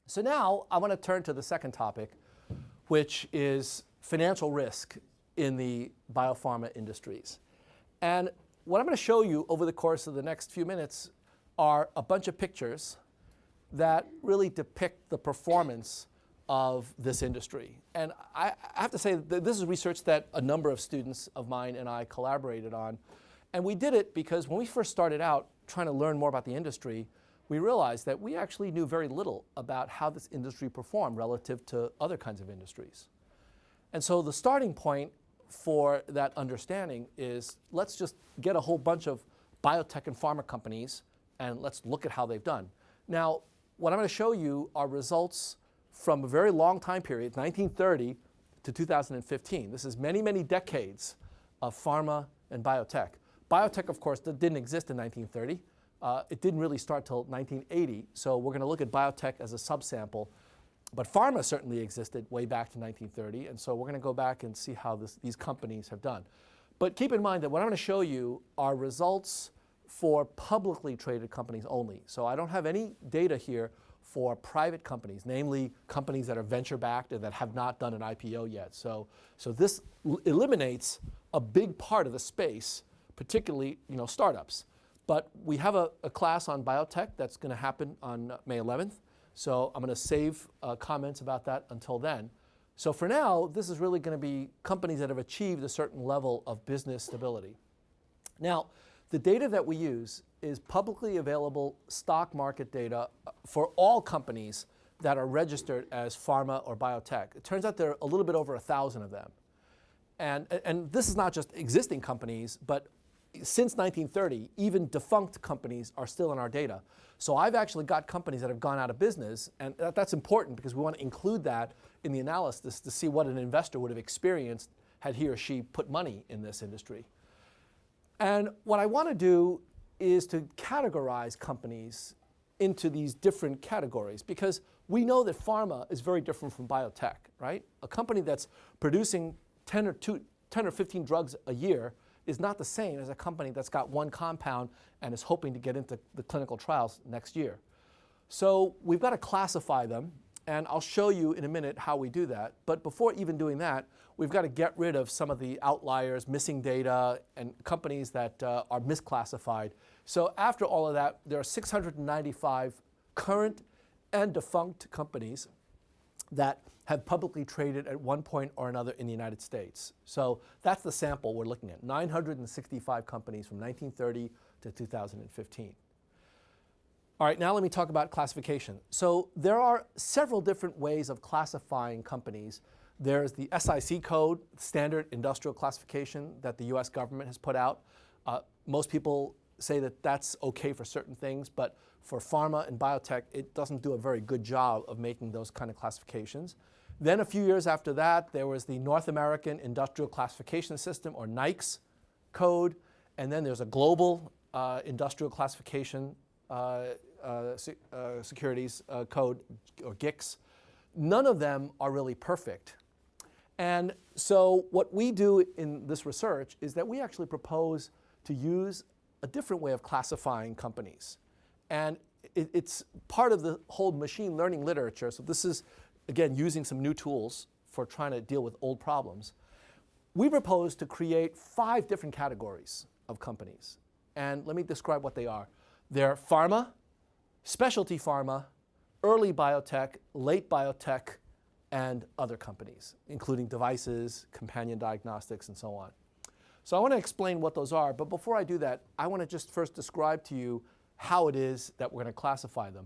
So now I want to turn to the second topic, which is financial risk in the biopharma industries. And what I'm going to show you over the course of the next few minutes are a bunch of pictures that really depict the performance of this industry. And I have to say that this is research that a number of students of mine and I collaborated on. And we did it because when we first started out trying to learn more about the industry, we realized that we actually knew very little about how this industry performed relative to other kinds of industries. And so the starting point for that understanding is let's just get a whole bunch of biotech and pharma companies and let's look at how they've done. Now, what I'm going to show you are results from a very long time period, 1930 to 2015. This is many, many decades of pharma and biotech. Biotech, of course, didn't exist in 1930. It didn't really start till 1980, so we're going to look at biotech as a subsample. But pharma certainly existed way back to 1930, and so we're going to go back and see how these companies have done. But keep in mind that what I'm going to show you are results for publicly traded companies only. So I don't have any data here for private companies, namely companies that are venture-backed and that have not done an IPO yet. So this eliminates a big part of the space, particularly startups. But we have a class on biotech that's going to happen on May 11th. So I'm going to save comments about that until then. So for now, this is really going to be companies that have achieved a certain level of business stability. Now, the data that we use is publicly available stock market data for all companies that are registered as pharma or biotech. It turns out there are a little bit over 1,000 of them. And this is not just existing companies, but since 1930, even defunct companies are still in our data. So I've actually got companies that have gone out of business, and that's important because we want to include that in the analysis to see what an investor would have experienced had he or she put money in this industry. And what I want to do is to categorize companies into these different categories because we know that pharma is very different from biotech, right? A company that's producing 10 or 15 drugs a year is not the same as a company that's got one compound and is hoping to get into the clinical trials next year. So we've got to classify them, and I'll show you in a minute how we do that. But before even doing that, we've got to get rid of some of the outliers, missing data, and companies that are misclassified. So after all of that, there are 695 current and defunct companies that have publicly traded at one point or another in the United States. So that's the sample we're looking at, 965 companies from 1930 to 2015. All right, now let me talk about classification. So there are several different ways of classifying companies. There's the SIC code, Standard Industrial Classification, that the US government has put out. Most people say that that's okay for certain things, but for pharma and biotech, it doesn't do a very good job of making those kind of classifications. Then a few years after that, there was the North American Industrial Classification System, or NICS code, and then there's a global industrial classification securities code, or GICS. None of them are really perfect. And so what we do in this research is that we actually propose to use a different way of classifying companies. And it's part of the whole machine learning literature. So this is, again, using some new tools for trying to deal with old problems. We propose to create 5 different categories of companies. And let me describe what they are. They're pharma, specialty pharma, early biotech, late biotech, and other companies, including devices, companion diagnostics, and so on. So I want to explain what those are, but before I do that, I want to just first describe to you how it is that we're going to classify them.